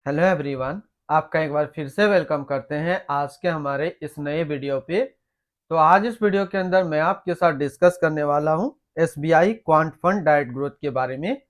Hello everyone, आपका एक बार फिर से वेलकम करते हैं आज के हमारे इस नए वीडियो पे। तो आज इस वीडियो के अंदर मैं आपके साथ डिस्कस करने वाला हूं SBI quant fund direct growth के बारे में।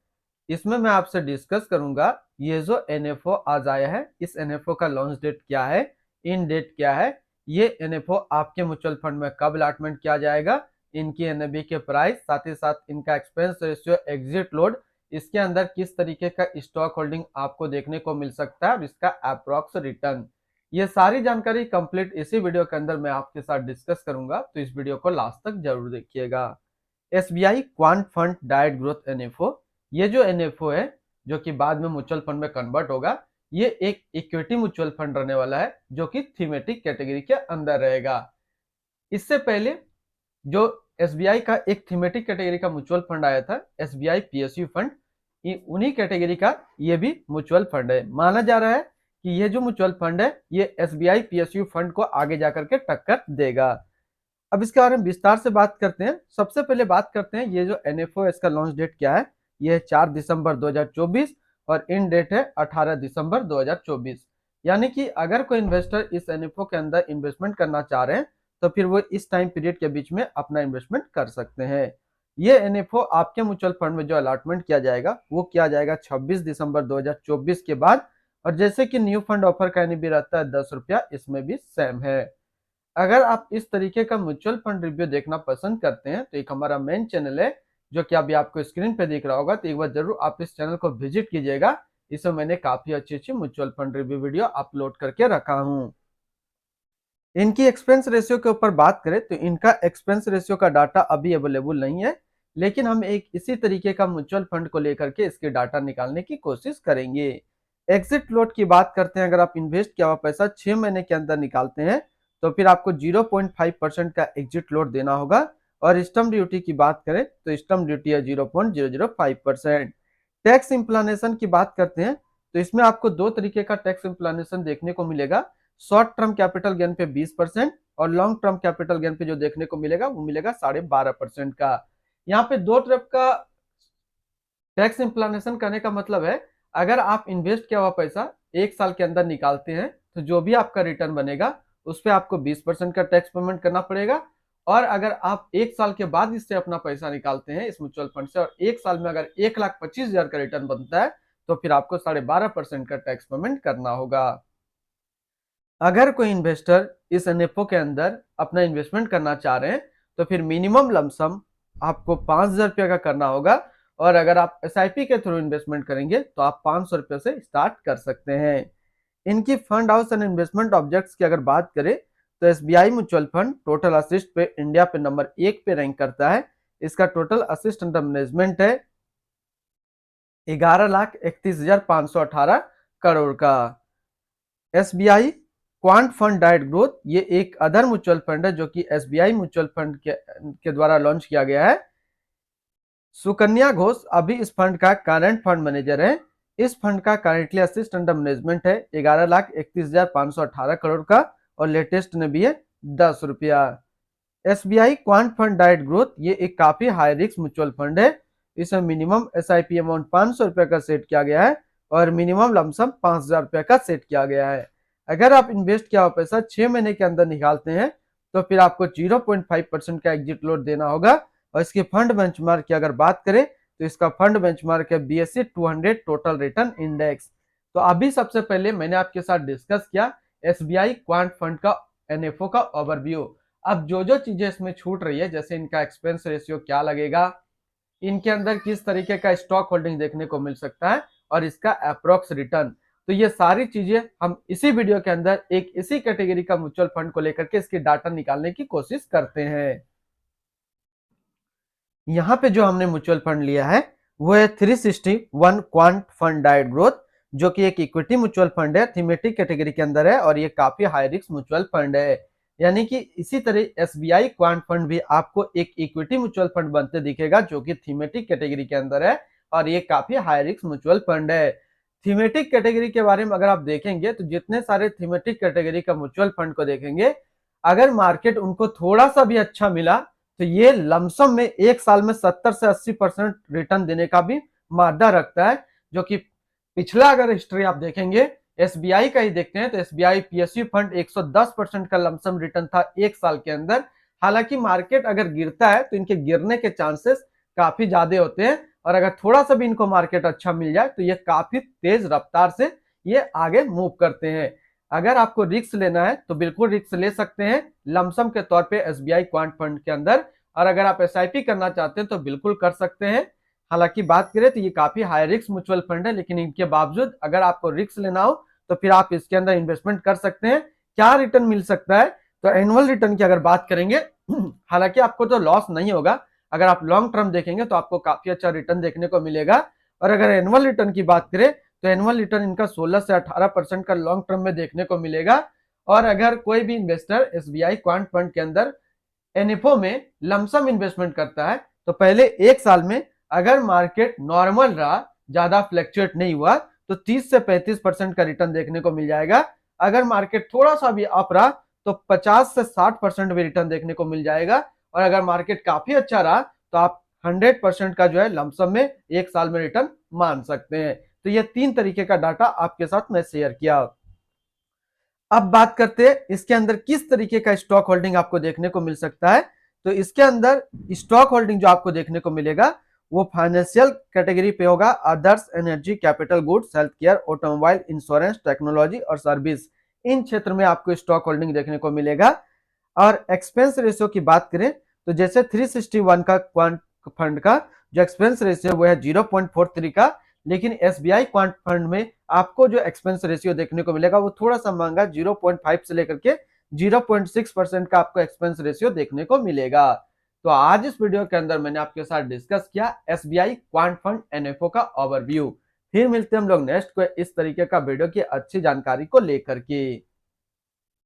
इसमें मैं आपसे डिस्कस करूंगा ये जो एनएफओ आज आया है, इस एनएफओ का लॉन्च डेट क्या है, इन डेट क्या है, ये एनएफओ आपके म्यूचुअल फंड में कब अलॉटमेंट किया जाएगा, इनकी एनएबी के प्राइस, साथ ही साथ इनका एक्सपेंस रेशियो, एग्जिट लोड, इसके अंदर किस तरीके का स्टॉक होल्डिंग आपको देखने को मिल सकता है और इसका अप्रॉक्स रिटर्न, ये सारी जानकारी कंप्लीट इसी वीडियो के अंदर मैं आपके साथ डिस्कस करूंगा। तो इस वीडियो को लास्ट तक जरूर देखिएगा। SBI quant fund direct growth NFO, ये जो एनएफओ है जो कि बाद में म्यूचुअल फंड में कन्वर्ट होगा, ये एक इक्विटी म्यूचुअल फंड रहने वाला है जो कि थीमेटिक कैटेगरी के अंदर रहेगा। इससे पहले जो एसबीआई का एक थीमेटिक कैटेगरी का म्यूचुअल फंड आया था, एसबीआई पीएसयू फंड, उन्हीं कैटेगरी का ये भी म्यूचुअल फंड है। माना जा रहा है कि ये जो म्यूचुअल फंड है ये एसबीआई पीएसयू फंड को आगे जाकर के टक्कर देगा। अब इसके बारे में विस्तार से बात करते हैं। सबसे पहले बात करते हैं ये जो एनएफओ है, इसका लॉन्च डेट क्या है। ये है 4 दिसंबर 2024 और इन डेट है 18 दिसंबर 2024। यानी कि अगर कोई इन्वेस्टर इस एनएफओ के अंदर इन्वेस्टमेंट करना चाह रहे हैं तो फिर वो इस टाइम पीरियड के बीच में अपना इन्वेस्टमेंट कर सकते हैं। ये एनएफओ आपके म्यूचुअल फंड में जो अलॉटमेंट किया जाएगा वो किया जाएगा 26 दिसंबर 2024 के बाद। और जैसे कि न्यू फंड ऑफर का एनएबी रहता है 10 रुपया, इसमें भी सेम है। अगर आप इस तरीके का म्यूचुअल फंड रिव्यू देखना पसंद करते हैं तो एक हमारा मेन चैनल है जो कि अभी आपको स्क्रीन पे दिख रहा होगा, तो एक बार जरूर आप इस चैनल को विजिट कीजिएगा। इसमें मैंने काफी अच्छी अच्छी mutual fund review video upload करके रखा हूँ। इनकी एक्सपेंस रेशियो के ऊपर बात करें तो इनका एक्सपेंस रेशियो का डाटा अभी अवेलेबल नहीं है, लेकिन हम एक इसी तरीके का म्यूचुअल फंड को लेकर के इसके डाटा निकालने की कोशिश करेंगे। एग्जिट लोड की बात करते हैं, अगर आप इन्वेस्ट किया हुआ पैसा 6 महीने के अंदर निकालते हैं तो फिर आपको 0.5% का एग्जिट लोड देना होगा। और स्टम्प ड्यूटी की बात करें तो स्टम्प ड्यूटी है 0.005%। टैक्स इंप्लानेशन की बात करते हैं तो इसमें आपको दो तरीके का टैक्स इंप्लानेशन देखने को मिलेगा। शॉर्ट टर्म कैपिटल गेन पे 20% और लॉन्ग टर्म कैपिटल गेन पे जो देखने को मिलेगा वो मिलेगा 12.5% का। यहाँ पे दो तरफ का टैक्स इंप्लानेशन करने का मतलब है, अगर आप इन्वेस्ट किया हुआ पैसा एक साल के अंदर निकालते हैं तो जो भी आपका रिटर्न बनेगा उस पर आपको 20% का टैक्स पेमेंट करना पड़ेगा। और अगर आप एक साल के बाद इससे अपना पैसा निकालते हैं इस म्यूचुअल फंड से और एक साल में अगर 1,25,000 का रिटर्न बनता है तो फिर आपको 12.5% का टैक्स पेमेंट करना होगा। अगर कोई इन्वेस्टर इस एनएफओ के अंदर अपना इन्वेस्टमेंट करना चाह रहे हैं तो फिर मिनिमम लमसम आपको 5,000 रुपये का करना होगा। और अगर आप एसआईपी के थ्रू इन्वेस्टमेंट करेंगे तो आप 500 रुपये से स्टार्ट कर सकते हैं। इनकी fund house and investment objects की अगर बात करें तो SBI mutual fund total assist पे इंडिया पे नंबर 1 पे रैंक करता है। इसका टोटल असिस्ट अंडर मैनेजमेंट है 11,31,518 करोड़ का। SBI quant fund direct growth ये एक अदर म्यूचुअल फंड है जो कि एसबीआई म्यूचुअल फंड के द्वारा लॉन्च किया गया है। सुकन्या घोष अभी इस फंड का करंट फंड मैनेजर है। इस फंड का करेंटली असिस्ट अंडर मैनेजमेंट है 11,31,518 करोड़ का और लेटेस्ट ने भी है 10 रुपया। SBI quant fund direct growth ये एक काफी हाई रिस्क म्यूचुअल फंड है। इसमें मिनिमम एसआईपी अमाउंट 500 रुपए का सेट किया गया है और मिनिमम लमसम 5,000 रुपए का सेट किया गया है। अगर आप इन्वेस्ट किया हुआ पैसा 6 महीने के अंदर निकालते हैं तो फिर आपको 0.5% का एग्जिट लोड देना होगा। और इसके फंड बेंचमार्क की अगर बात करें तो इसका फंड बेंचमार्क है बीएसई 200 टोटल रिटर्न इंडेक्स। तो अभी सबसे पहले मैंने आपके साथ डिस्कस किया एसबीआई क्वांट फंड का एनएफओ का ओवरव्यू। अब जो जो चीजें इसमें छूट रही है, जैसे इनका एक्सपेंस रेशियो क्या लगेगा, इनके अंदर किस तरीके का स्टॉक होल्डिंग देखने को मिल सकता है और इसका अप्रोक्स रिटर्न, तो ये सारी चीजें हम इसी वीडियो के अंदर एक इसी कैटेगरी का म्यूचुअल फंड को लेकर के इसकी डाटा निकालने की कोशिश करते हैं। यहाँ पे जो हमने म्यूचुअल फंड लिया है वो है 361 क्वांट फंड डायरेक्ट ग्रोथ, जो कि एक इक्विटी म्यूचुअल फंड है, थीमेटिक कैटेगरी के अंदर है और ये काफी हाई रिस्क म्यूचुअल फंड है। यानी कि इसी तरह एसबीआई क्वांट फंड भी आपको एक इक्विटी म्यूचुअल फंड बनते दिखेगा जो कि थीमेटिक कैटेगरी के अंदर है और ये काफी हाई रिस्क म्यूचुअल फंड है। थीमेटिक कैटेगरी के बारे में अगर आप देखेंगे तो जितने सारे थीमेटिक कैटेगरी का म्यूचुअल फंड को देखेंगे, अगर मार्केट उनको थोड़ा सा भी अच्छा मिला तो ये लमसम में एक साल में 70 से 80% रिटर्न देने का भी मादा रखता है। जो कि पिछला अगर हिस्ट्री आप देखेंगे एसबीआई का ही देखते हैं तो एसबीआई पीएसयू फंड 110% का लमसम रिटर्न था एक साल के अंदर। हालांकि मार्केट अगर गिरता है तो इनके गिरने के चांसेस काफी ज्यादा होते हैं, और अगर थोड़ा सा भी इनको मार्केट अच्छा मिल जाए तो ये काफी तेज रफ्तार से ये आगे मूव करते हैं। अगर आपको रिस्क लेना है तो बिल्कुल रिस्क ले सकते हैं लमसम के तौर पे एसबीआई क्वांट फंड के अंदर, और अगर आप एसआईपी करना चाहते हैं तो बिल्कुल कर सकते हैं। हालांकि बात करें तो ये काफी हाई रिस्क म्यूचुअल फंड है, लेकिन इनके बावजूद अगर आपको रिस्क लेना हो तो फिर आप इसके अंदर इन्वेस्टमेंट कर सकते हैं। क्या रिटर्न मिल सकता है, तो एनुअल रिटर्न की अगर बात करेंगे हालांकि आपको तो लॉस नहीं होगा, अगर आप लॉन्ग टर्म देखेंगे तो आपको काफी अच्छा रिटर्न देखने को मिलेगा। और अगर एनुअल रिटर्न की बात करें तो एनुअल रिटर्न इनका 16 से 18% का लॉन्ग टर्म में देखने को मिलेगा। और अगर कोई भी इन्वेस्टर एसबीआई क्वांट फंड के अंदर एनएफओ में लमसम इन्वेस्टमेंट करता है तो पहले एक साल में अगर मार्केट नॉर्मल रहा, ज्यादा फ्लैक्चुएट नहीं हुआ, तो 30 से 35% का रिटर्न देखने को मिल जाएगा। अगर मार्केट थोड़ा सा भी अप रहा तो 50 से 60% भी रिटर्न देखने को मिल जाएगा। और अगर मार्केट काफी अच्छा रहा तो आप 100% का जो है लमसम में एक साल में रिटर्न मान सकते हैं। तो ये 3 तरीके का डाटा आपके साथ मैं शेयर किया। अब बात करते हैं इसके अंदर किस तरीके का स्टॉक होल्डिंग आपको देखने को मिल सकता है। तो इसके अंदर स्टॉक होल्डिंग जो आपको देखने को मिलेगा वो फाइनेंशियल कैटेगरी पे होगा, others, energy, capital goods, health care, automobile, insurance, technology और सर्विस, इन क्षेत्र में आपको स्टॉक होल्डिंग देखने को मिलेगा। और एक्सपेंस रेशियो की बात करें तो जैसे 361 का क्वांट फंड का जो एक्सपेंस रेशियो वो है 0.43 का, लेकिन एसबीआई क्वांट फंड में आपको जो एक्सपेंस रेशियो देखने को मिलेगा वो थोड़ा सा महंगा 0.5 से लेकर के 0.6% का आपको एक्सपेंस रेशियो देखने को मिलेगा। तो आज इस वीडियो के अंदर मैंने आपके साथ डिस्कस किया एसबीआई क्वांट फंड एनएफओ का ओवरव्यू। फिर मिलते हैं हम लोग नेक्स्ट को इस तरीके का वीडियो की अच्छी जानकारी को लेकर के।